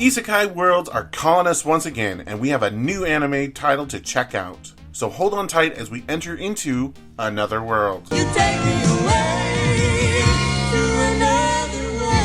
Isekai worlds are calling us once again, and we have a new anime title to check out. So hold on tight as we enter into another world. You take me away to another world.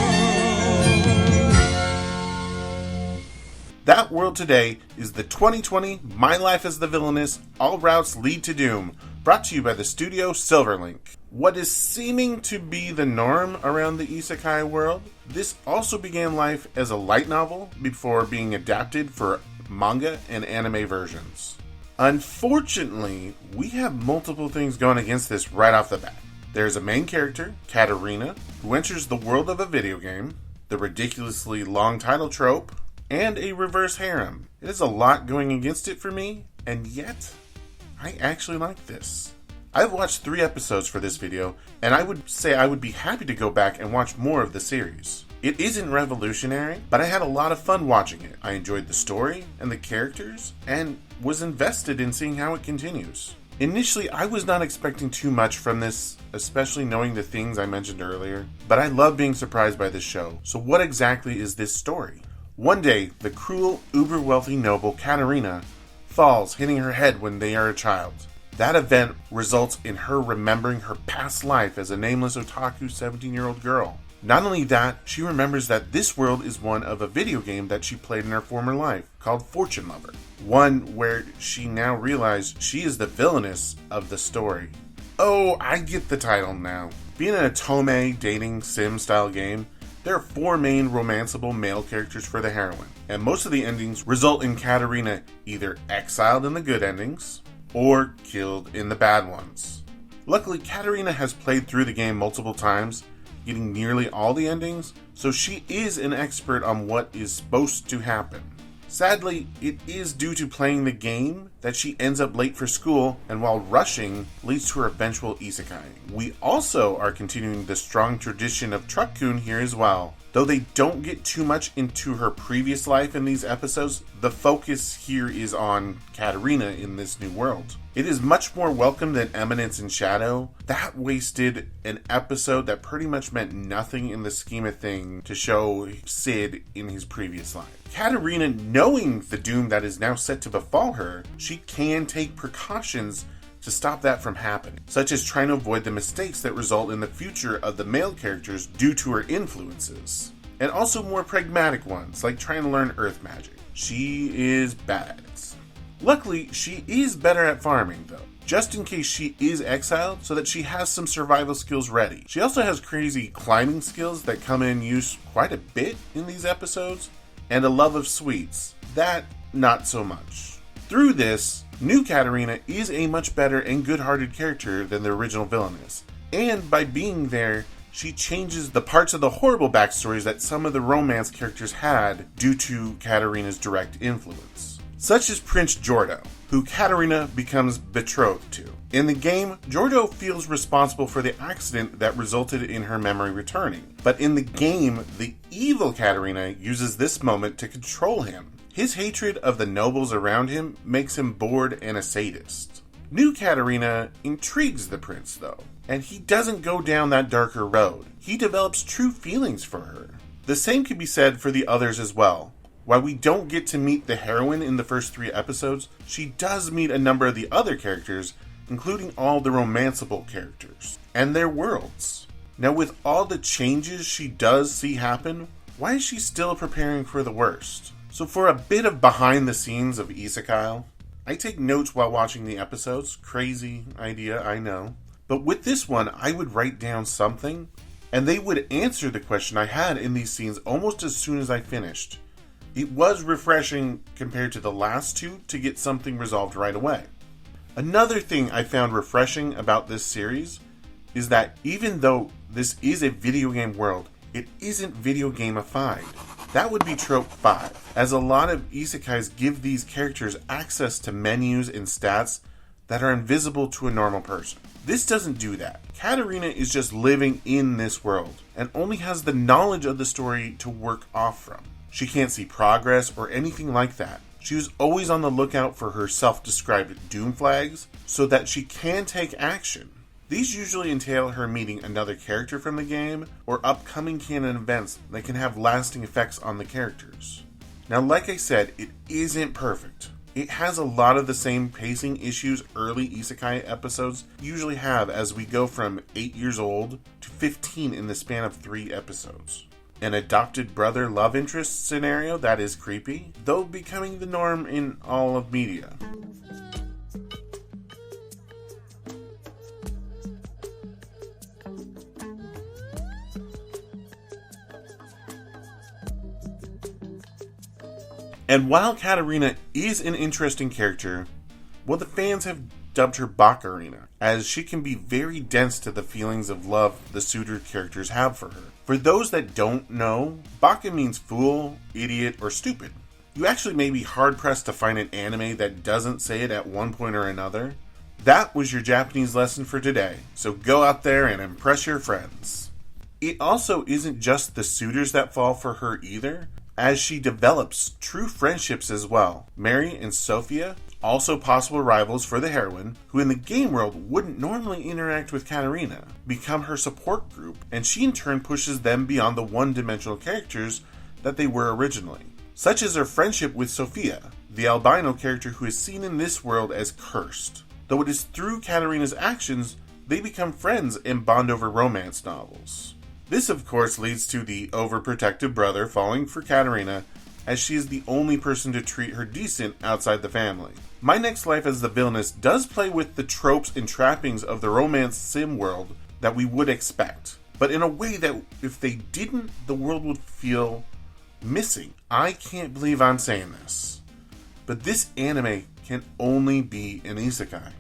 That world today is the 2020 My Life as the Villainess, All Routes Lead to Doom, brought to you by the studio Silverlink. What is seeming to be the norm around the Isekai world, this also began life as a light novel before being adapted for manga and anime versions. Unfortunately, we have multiple things going against this right off the bat. There's a main character, Katarina, who enters the world of a video game, the ridiculously long title trope, and a reverse harem. It is a lot going against it for me, and yet, I actually like this. I've watched 3 episodes for this video, and I would say I would be happy to go back and watch more of the series. It isn't revolutionary, but I had a lot of fun watching it. I enjoyed the story and the characters, and was invested in seeing how it continues. Initially, I was not expecting too much from this, especially knowing the things I mentioned earlier, but I love being surprised by this show. So what exactly is this story? One day, the cruel, uber-wealthy noble Katarina falls, hitting her head when they are a child. That event results in her remembering her past life as a nameless otaku 17-year-old girl. Not only that, she remembers that this world is one of a video game that she played in her former life, called Fortune Lover. One where she now realized she is the villainess of the story. Oh, I get the title now. Being an otome dating sim style game, there are 4 main romanceable male characters for the heroine, and most of the endings result in Katarina either exiled in the good endings, or killed in the bad ones. Luckily, Katarina has played through the game multiple times, getting nearly all the endings, so she is an expert on what is supposed to happen. Sadly, it is due to playing the game that she ends up late for school, and while rushing, leads to her eventual isekai. We also are continuing the strong tradition of Truck-kun here as well. Though they don't get too much into her previous life in these episodes, the focus here is on Katarina in this new world. It is much more welcome than Eminence and Shadow. That wasted an episode that pretty much meant nothing in the scheme of things to show Sid in his previous life. Katarina, knowing the doom that is now set to befall her, she can take precautions to stop that from happening, such as trying to avoid the mistakes that result in the future of the male characters due to her influences. And also more pragmatic ones, like trying to learn earth magic. She is bad at it. Luckily, she is better at farming though, just in case she is exiled, so that she has some survival skills ready. She also has crazy climbing skills that come in use quite a bit in these episodes, and a love of sweets. That, not so much. Through this, new Katarina is a much better and good-hearted character than the original villainess, and by being there, she changes the parts of the horrible backstories that some of the romance characters had due to Katarina's direct influence. Such as Prince Jordo, who Katarina becomes betrothed to. In the game, Jordo feels responsible for the accident that resulted in her memory returning, but in the game, the evil Katarina uses this moment to control him. His hatred of the nobles around him makes him bored and a sadist. New Katarina intrigues the prince though, and he doesn't go down that darker road. He develops true feelings for her. The same can be said for the others as well. While we don't get to meet the heroine in the first 3 episodes, she does meet a number of the other characters, including all the romanceable characters, and their worlds. Now with all the changes she does see happen, why is she still preparing for the worst? So for a bit of behind the scenes of Isekai, I take notes while watching the episodes. Crazy idea, I know. But with this one, I would write down something, and they would answer the question I had in these scenes almost as soon as I finished. It was refreshing compared to the last 2 to get something resolved right away. Another thing I found refreshing about this series is that even though this is a video game world, it isn't video gamified. That would be trope 5, as a lot of isekais give these characters access to menus and stats that are invisible to a normal person. This doesn't do that. Katarina is just living in this world, and only has the knowledge of the story to work off from. She can't see progress or anything like that. She was always on the lookout for her self-described doom flags, so that she can take action. These usually entail her meeting another character from the game, or upcoming canon events that can have lasting effects on the characters. Now, like I said, it isn't perfect. It has a lot of the same pacing issues early Isekai episodes usually have, as we go from 8 years old to 15 in the span of 3 episodes. An adopted brother love interest scenario that is creepy, though becoming the norm in all of media. And while Katarina is an interesting character, well, the fans have dubbed her Bakarina, as she can be very dense to the feelings of love the suitor characters have for her. For those that don't know, Baka means fool, idiot, or stupid. You actually may be hard-pressed to find an anime that doesn't say it at one point or another. That was your Japanese lesson for today, so go out there and impress your friends. It also isn't just the suitors that fall for her either, as she develops true friendships as well. Mary and Sophia, also possible rivals for the heroine, who in the game world wouldn't normally interact with Katarina, become her support group, and she in turn pushes them beyond the one-dimensional characters that they were originally. Such as her friendship with Sophia, the albino character who is seen in this world as cursed. Though it is through Katarina's actions, they become friends and bond over romance novels. This, of course, leads to the overprotective brother falling for Katarina, as she is the only person to treat her decent outside the family. My Next Life as the Villainess does play with the tropes and trappings of the romance sim world that we would expect, but in a way that if they didn't, the world would feel missing. I can't believe I'm saying this, but this anime can only be an isekai.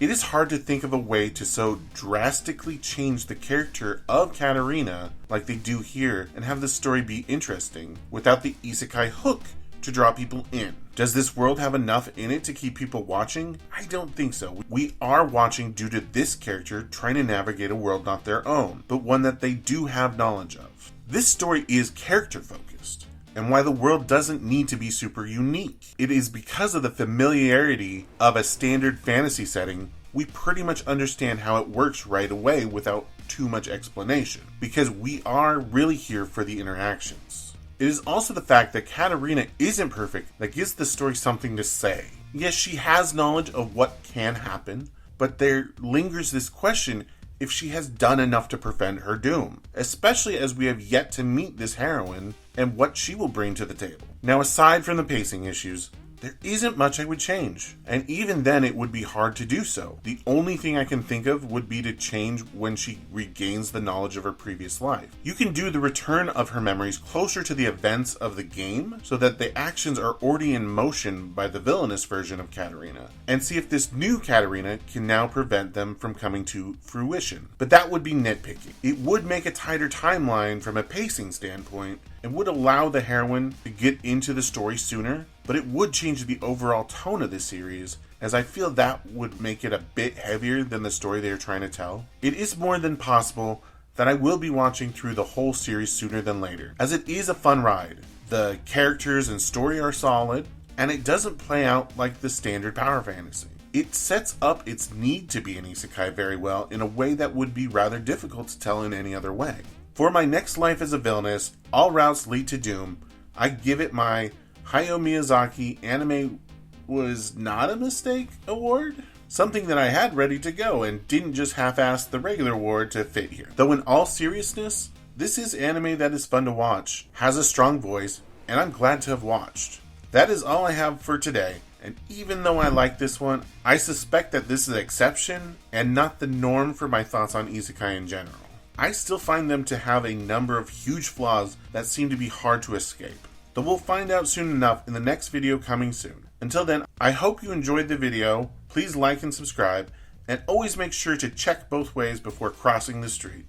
It is hard to think of a way to so drastically change the character of Katarina like they do here and have the story be interesting without the isekai hook to draw people in. Does this world have enough in it to keep people watching? I don't think so. We are watching due to this character trying to navigate a world not their own, but one that they do have knowledge of. This story is character focused, and why the world doesn't need to be super unique. It is because of the familiarity of a standard fantasy setting, we pretty much understand how it works right away without too much explanation, because we are really here for the interactions. It is also the fact that Katarina isn't perfect that gives the story something to say. Yes, she has knowledge of what can happen, but there lingers this question if she has done enough to prevent her doom, especially as we have yet to meet this heroine and what she will bring to the table. Now, aside from the pacing issues, there isn't much I would change, and even then it would be hard to do so. The only thing I can think of would be to change when she regains the knowledge of her previous life. You can do the return of her memories closer to the events of the game, so that the actions are already in motion by the villainous version of Katarina, and see if this new Katarina can now prevent them from coming to fruition. But that would be nitpicking. It would make a tighter timeline from a pacing standpoint, and would allow the heroine to get into the story sooner, but it would change the overall tone of the series, as I feel that would make it a bit heavier than the story they are trying to tell. It is more than possible that I will be watching through the whole series sooner than later, as it is a fun ride. The characters and story are solid, and it doesn't play out like the standard power fantasy. It sets up its need to be an isekai very well in a way that would be rather difficult to tell in any other way. For My Next Life as a Villainess, All Routes Lead to Doom, I give it my Hayao Miyazaki Anime Was Not a Mistake award? Something that I had ready to go and didn't just half-ass the regular award to fit here. Though in all seriousness, this is anime that is fun to watch, has a strong voice, and I'm glad to have watched. That is all I have for today, and even though I like this one, I suspect that this is an exception and not the norm for my thoughts on isekai in general. I still find them to have a number of huge flaws that seem to be hard to escape. Though we'll find out soon enough in the next video coming soon. Until then, I hope you enjoyed the video. Please like and subscribe, and always make sure to check both ways before crossing the street.